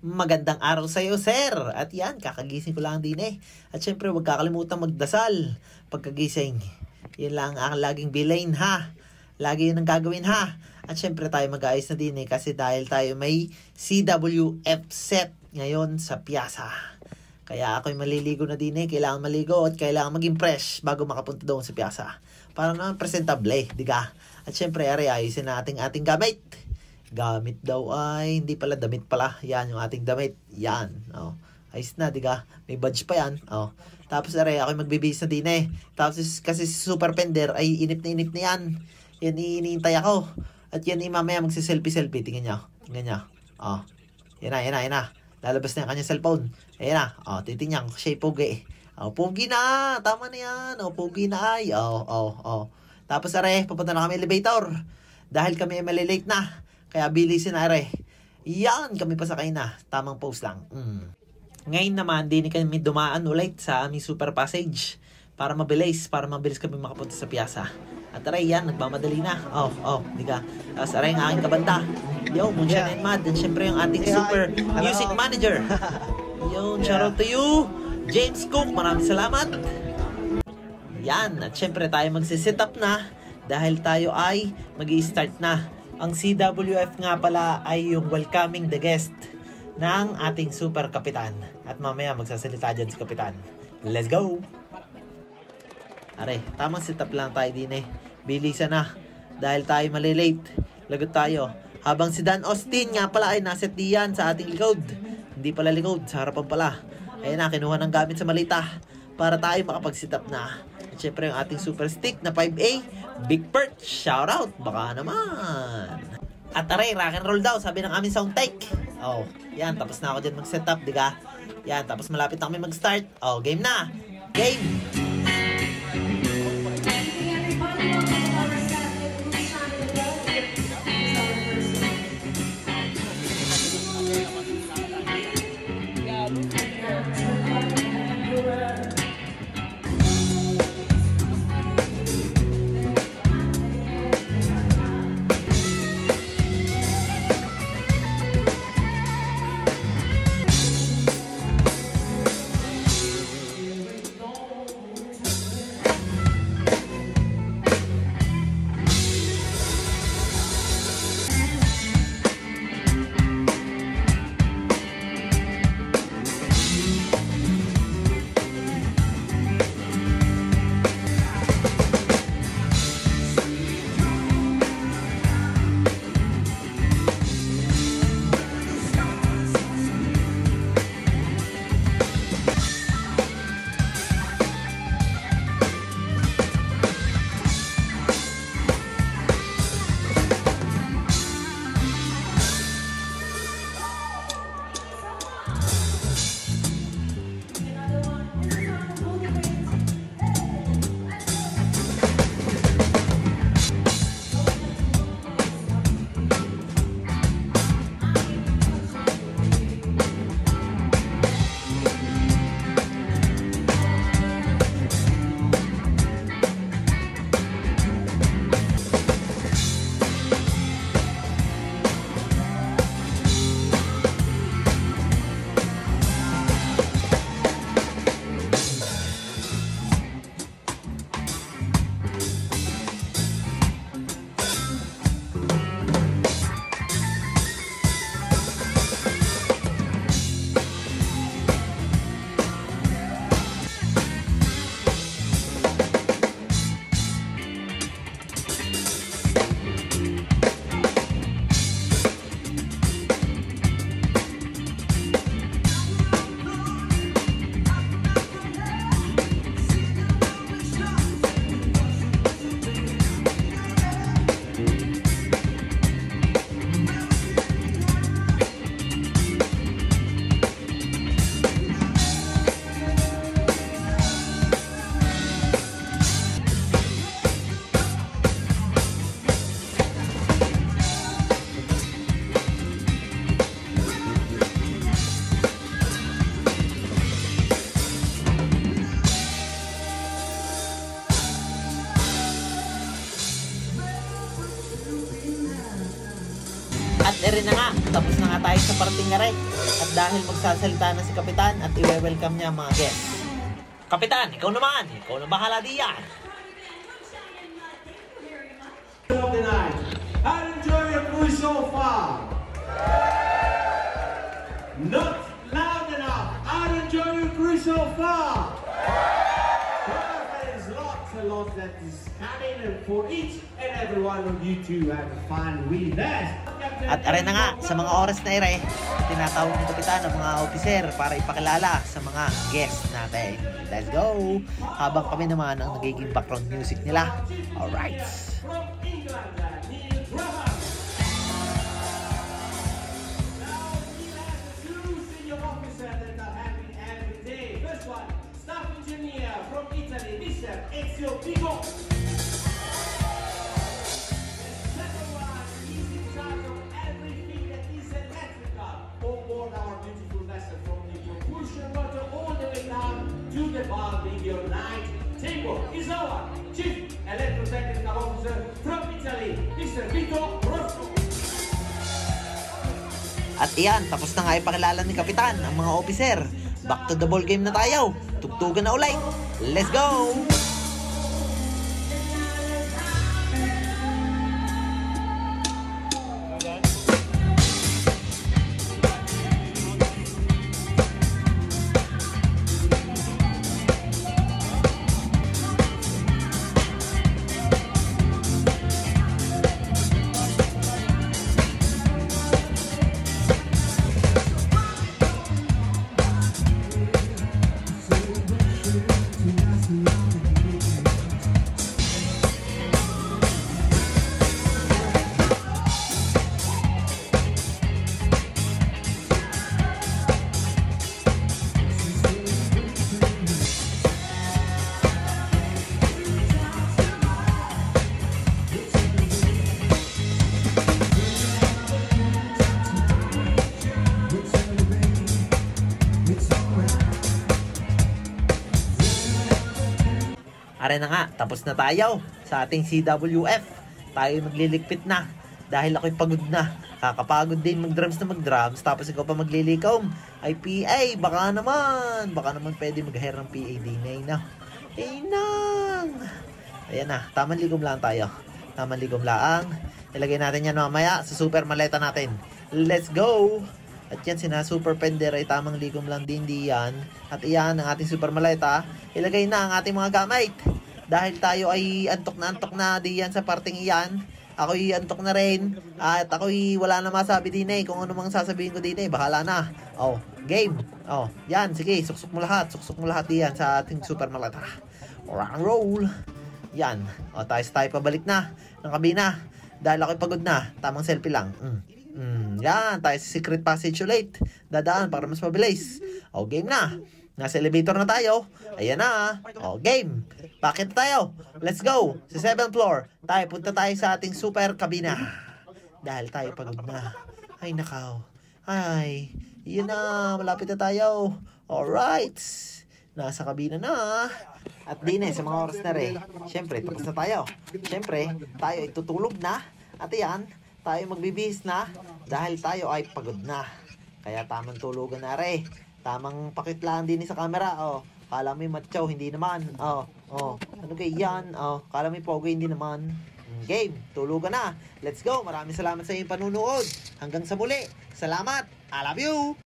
Magandang araw sa iyo, sir. At yan, kakagising ko lang din eh. At syempre, huwag kakalimutan magdasal pagkagising. Yun lang ang laging bilin ha. Lagi yun ang gagawin ha. At syempre tayo mag-aayos na din eh kasi dahil tayo may CWF set ngayon sa piyasa. Kaya ako'y maliligo na din eh. Kailangan maligo at kailangan maging fresh bago makapunta doon sa piyasa. Para naman presentable, diga? At syempre, ayusin na ating gamit. Gamit daw ay, hindi pala, damit pala. Yan, yung ating damit. Yan. Oh. Ayos na, diga? May badge pa yan. Oh. Tapos, ako'y magbibihis na din eh. Tapos, kasi si Super Pender ay inip na yan. Yan, iniintay ako. At yan, mamaya magsiselfie-selfie. Tingnan nyo. Oh. Yan na. Lalabas na yung kanyang cellphone. Ayan na. Oh, titingnan. Siya pogi. Oh, pogi na. Tama na yan. Oh, pogi na ay. Oh. Tapos, papunta na kami elevator. Dahil kami ay malilate na. Kaya bilisin na Yan, kami pasakay na. Tamang pose lang. Ngayon naman, din kami dumaan ulit sa aming super passage. Para mabilis kami makapunta sa piyasa. At yan, nagmamadali na. Diga. Tapos ang aking kabanda. Yo, Moonshine and Mad. And syempre yung ating super music manager. Yo, shout out to you, James Cook. Maraming salamat. Yan, at syempre tayo magsisit up na. Dahil tayo ay mag-i-start na. Ang CWF nga pala ay yung welcoming the guest ng ating super kapitan. At mamaya magsasalita dyan si kapitan. Let's go! Tamang setup lang tayo din eh. Bilisan na. Dahil tayo malilate. Lagot tayo. Habang si Dan Austin nga pala ay naset diyan sa ating likod. Hindi pala likod, sa harapan pala. Ayan na, kinuha ng gamit sa malita. Para tayo makapag-sit up na. At syempre yung ating super stick na 5A, Big Perch, shout out, baka naman. At rock and roll daw, sabi ng aming sound tech. Oh, yan, tapos na ako dyan mag-set up, diga? Yan, tapos malapit na kami mag-start. Oh, game na! Game! rin na nga, tapos na nga tayo sa parting nga at dahil magsasalita na si Kapitan at i-welcome niya mga guests. Kapitan, ikaw naman, ikaw na bahala diyan. I enjoy your cruise so far. Not loud enough. I enjoy your cruise so far. There is lots and lots that is coming, and for each and every one of you to have fun with us. At are na nga, sa mga oras na ere, tinatawag ni Kapitan ang mga opiser para ipakilala sa mga guests natin. Let's go! Habang kami naman ang nagiging background music nila. Alright! From England, Neil Graham. Now we have two senior officers that are having every day. First one, staff engineer from Italy, Mr. Ezio Pico. Second one, he's in charge of everything that is electrical on board our beautiful vessel, from the propulsion motor all the way down to the valve in your night table. Is our Chief Electrotechnical Officer from Italy, Mr. Vito Rosco. At iyan, tapos na nga ipakilala ni Kapitan ang mga opiser. Back to the ball game na tayo. Tugtugan na ulit. Let's go! Are na nga, tapos na tayo sa ating CWF. Tayo magliligpit na dahil ako'y pagod na. Kakapagod din mag-drums na mag-drums, tapos ikaw pa maglilikom. Ay PA, baka naman pwede mag-hire ng PA din na. Nang! Ayan na, tamang ligom lang tayo. Tamang ligom lang. Ilagay natin yan mamaya sa super maleta natin. Let's go! At yan, sina Super Pender ay tamang ligom lang din diyan. At iyan ang ating super maleta. Ilagay na ang ating mga gamit. Dahil tayo ay antok na diyan sa parting iyan. Ako'y antok na rin. At ako'y wala na masabi din eh. Kung ano mang sasabihin ko din eh, bahala na. Oh, game. Oh, yan, sige, suksok mo lahat. Suksok mo lahat diyan sa ating super maleta. Rock and roll. Yan. O, tayo pabalik na ng kabina. Dahil ako'y pagod na. Tamang selfie lang. Yan, tayo sa secret passage ulit. Dadaan para mas mabilis. O, game na. Nasa elevator na tayo. Ayan na. O, game. Bakit tayo? Let's go. Sa 7th floor. Punta tayo sa ating super kabina. Dahil tayo pagod na. Ay, nakaw. Ay, yun na. Malapit na tayo. Alright. Nasa kabina na. At din sa mga oras na rin. Siyempre, tapos na tayo. Siyempre, tayo ay tutulog na. At yan, tayo magbibihis na dahil tayo ay pagod na. Kaya tamang tulugan na rin. Tamang pakitlaan din sa camera. Oh, kala mo macho, hindi naman. Oh, ano kayo yan? Oh, kala mo pogi, hindi naman. Game, tulugan na. Let's go. Maraming salamat sa iyong panunood. Hanggang sa muli. Salamat. I love you.